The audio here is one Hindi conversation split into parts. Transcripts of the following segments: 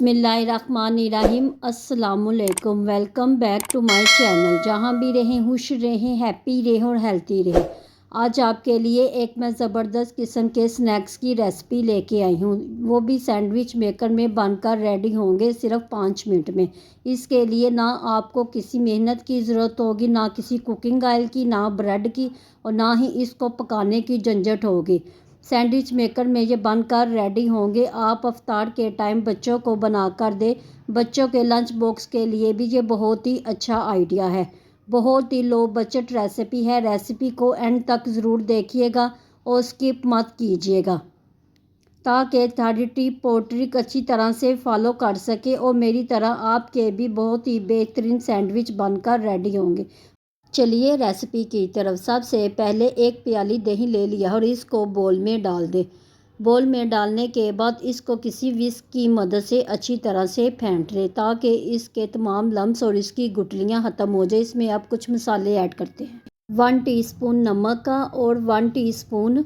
बिस्मिल्लाहिर्रहमानिर्रहीम। अस्सलामुअलैकुम। Welcome back to my channel. जहाँ भी रहें खुश रहें, हैप्पी रहें और हेल्थी रहें। आज आपके लिए एक मैं ज़बरदस्त किस्म के स्नैक्स की रेसिपी लेके आई हूँ। वो भी सैंडविच मेकर में बनकर रेडी होंगे सिर्फ 5 मिनट में। इसके लिए ना आपको किसी मेहनत की ज़रूरत होगी, ना किसी कुकिंग ऑयल की, ना ब्रेड की, और ना ही इसको पकाने की झंझट होगी। सैंडविच मेकर में ये बनकर रेडी होंगे। आप इफ्तार के टाइम बच्चों को बना कर दे। बच्चों के लंच बॉक्स के लिए भी ये बहुत ही अच्छा आइडिया है। बहुत ही लो बजट रेसिपी है। रेसिपी को एंड तक ज़रूर देखिएगा और स्किप मत कीजिएगा, ताकि सारी टिप और ट्रिक अच्छी तरह से फॉलो कर सके और मेरी तरह आपके भी बहुत ही बेहतरीन सैंडविच बनकर रेडी होंगे। चलिए रेसिपी की तरफ। सबसे पहले एक प्याली दही ले लिया और इसको बोल में डाल दे। बोल में डालने के बाद इसको किसी विस्क की मदद से अच्छी तरह से फेंट ले, ताकि इसके तमाम लम्स और इसकी गुठलियाँ ख़त्म हो जाए। इसमें अब कुछ मसाले ऐड करते हैं। 1 टीस्पून नमक का और 1 टीस्पून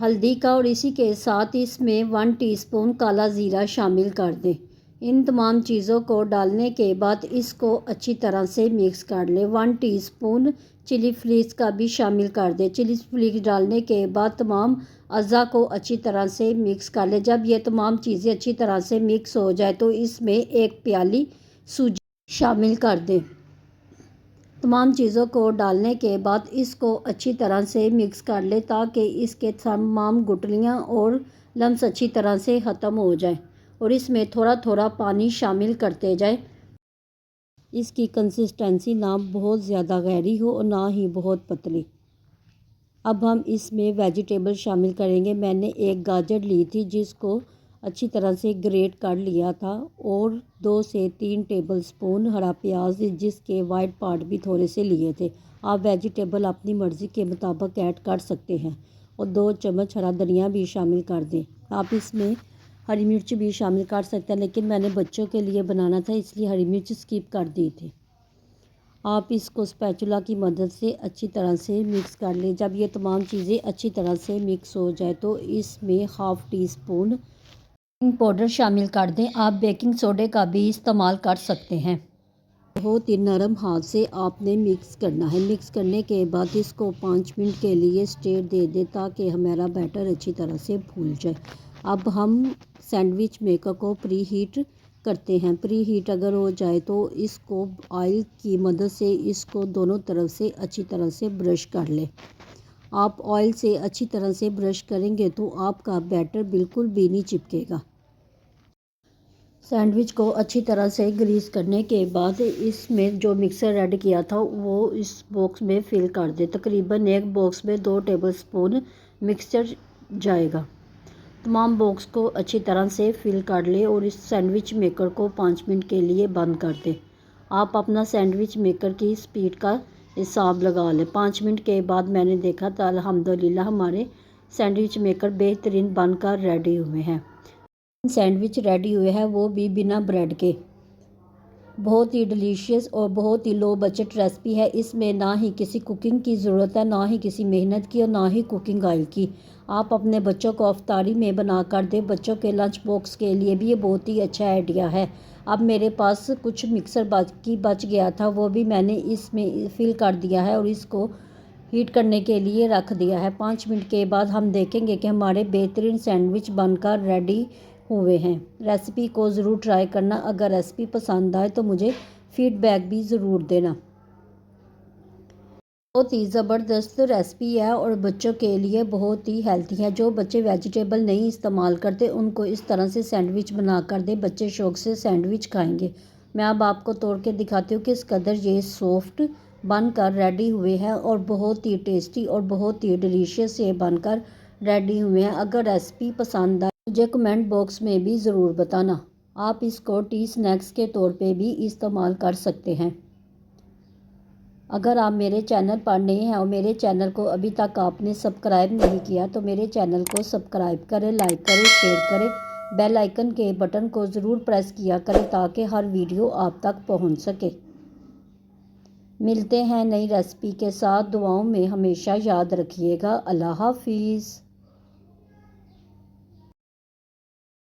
हल्दी का, और इसी के साथ इसमें 1 टीस्पून काला ज़ीरा शामिल कर दें। इन तमाम चीज़ों को डालने के बाद इसको अच्छी तरह से मिक्स कर लें। 1 टीस्पून चिली फ्लेक्स का भी शामिल कर दें। चिली फ्लेक्स डालने के बाद तमाम अज़ा को अच्छी तरह से मिक्स कर लें। जब ये तमाम चीज़ें अच्छी तरह से मिक्स हो जाए तो इसमें 1 प्याली सूजी शामिल कर दें। तमाम चीज़ों को डालने के बाद इसको अच्छी तरह से मिक्स कर ले, ताकि इसके तमाम गुठलियाँ और लम्स अच्छी तरह से ख़त्म हो जाए, और इसमें थोड़ा थोड़ा पानी शामिल करते जाए। इसकी कंसिस्टेंसी ना बहुत ज़्यादा गहरी हो और ना ही बहुत पतली। अब हम इसमें वेजिटेबल शामिल करेंगे। मैंने एक गाजर ली थी जिसको अच्छी तरह से ग्रेट कर लिया था, और 2 से 3 टेबलस्पून हरा प्याज जिसके वाइट पार्ट भी थोड़े से लिए थे। आप वेजिटेबल अपनी मर्ज़ी के मुताबिक ऐड कर सकते हैं, और 2 चम्मच हरा धनिया भी शामिल कर दें। आप इसमें हरी मिर्च भी शामिल कर सकते हैं, लेकिन मैंने बच्चों के लिए बनाना था इसलिए हरी मिर्च स्किप कर दी थी। आप इसको स्पैचुला की मदद से अच्छी तरह से मिक्स कर लें। जब ये तमाम चीज़ें अच्छी तरह से मिक्स हो जाए तो इसमें 1/2 टीस्पून बेकिंग पाउडर शामिल कर दें। आप बेकिंग सोडे का भी इस्तेमाल कर सकते हैं। बहुत ही नरम हाथ से आपने मिक्स करना है। मिक्स करने के बाद इसको 5 मिनट के लिए स्टेट दे दें, ताकि हमारा बैटर अच्छी तरह से फूल जाए। अब हम सैंडविच मेकर को प्री हीट करते हैं। प्री हीट अगर हो जाए तो इसको ऑयल की मदद से इसको दोनों तरफ से अच्छी तरह से ब्रश कर लें। आप ऑयल से अच्छी तरह से ब्रश करेंगे तो आपका बैटर बिल्कुल भी नहीं चिपकेगा। सैंडविच को अच्छी तरह से ग्रीस करने के बाद इसमें जो मिक्सर ऐड किया था वो इस बॉक्स में फिल कर दे। तकरीबन एक बॉक्स में 2 टेबलस्पून मिक्सचर जाएगा। तमाम बॉक्स को अच्छी तरह से फिल कर ले और इस सैंडविच मेकर को 5 मिनट के लिए बंद कर दें। आप अपना सैंडविच मेकर की स्पीड का हिसाब लगा लें। 5 मिनट के बाद मैंने देखा था अल्हम्दुलिल्लाह हमारे सैंडविच मेकर बेहतरीन बनकर रेडी हुए हैं। सैंडविच रेडी हुए हैं वो भी बिना ब्रेड के। बहुत ही डिलीशियस और बहुत ही लो बजट रेसिपी है। इसमें ना ही किसी कुकिंग की ज़रूरत है, ना ही किसी मेहनत की, और ना ही कुकिंग ऑयल की। आप अपने बच्चों को अफ्तारी में बना कर दें। बच्चों के लंच बॉक्स के लिए भी ये बहुत ही अच्छा आइडिया है। अब मेरे पास कुछ मिक्सर बच गया था, वो भी मैंने इसमें फिल कर दिया है और इसको हीट करने के लिए रख दिया है। 5 मिनट के बाद हम देखेंगे कि हमारे बेहतरीन सैंडविच बनकर रेडी हुए हैं। रेसिपी को ज़रूर ट्राई करना। अगर रेसिपी पसंद आए तो मुझे फीडबैक भी ज़रूर देना। बहुत ही ज़बरदस्त रेसिपी है और बच्चों के लिए बहुत ही हेल्थी है। जो बच्चे वेजिटेबल नहीं इस्तेमाल करते उनको इस तरह से सैंडविच बना कर दे, बच्चे शौक़ से सैंडविच खाएंगे। मैं अब आपको तोड़ के दिखाती हूँ किस कदर ये सॉफ्ट बनकर रेडी हुए हैं, और बहुत ही टेस्टी और बहुत ही डिलीशियस ये बनकर रेडी हुए हैं। अगर रेसिपी पसंद आए मुझे कमेंट बॉक्स में भी ज़रूर बताना। आप इसको टी स्नैक्स के तौर पे भी इस्तेमाल कर सकते हैं। अगर आप मेरे चैनल पर नए हैं और मेरे चैनल को अभी तक आपने सब्सक्राइब नहीं किया तो मेरे चैनल को सब्सक्राइब करें, लाइक करें, शेयर करें। बेल आइकन के बटन को ज़रूर प्रेस किया करें ताकि हर वीडियो आप तक पहुंच सके। मिलते हैं नई रेसिपी के साथ। दुआओं में हमेशा याद रखिएगा। अल्लाह हाफिज़।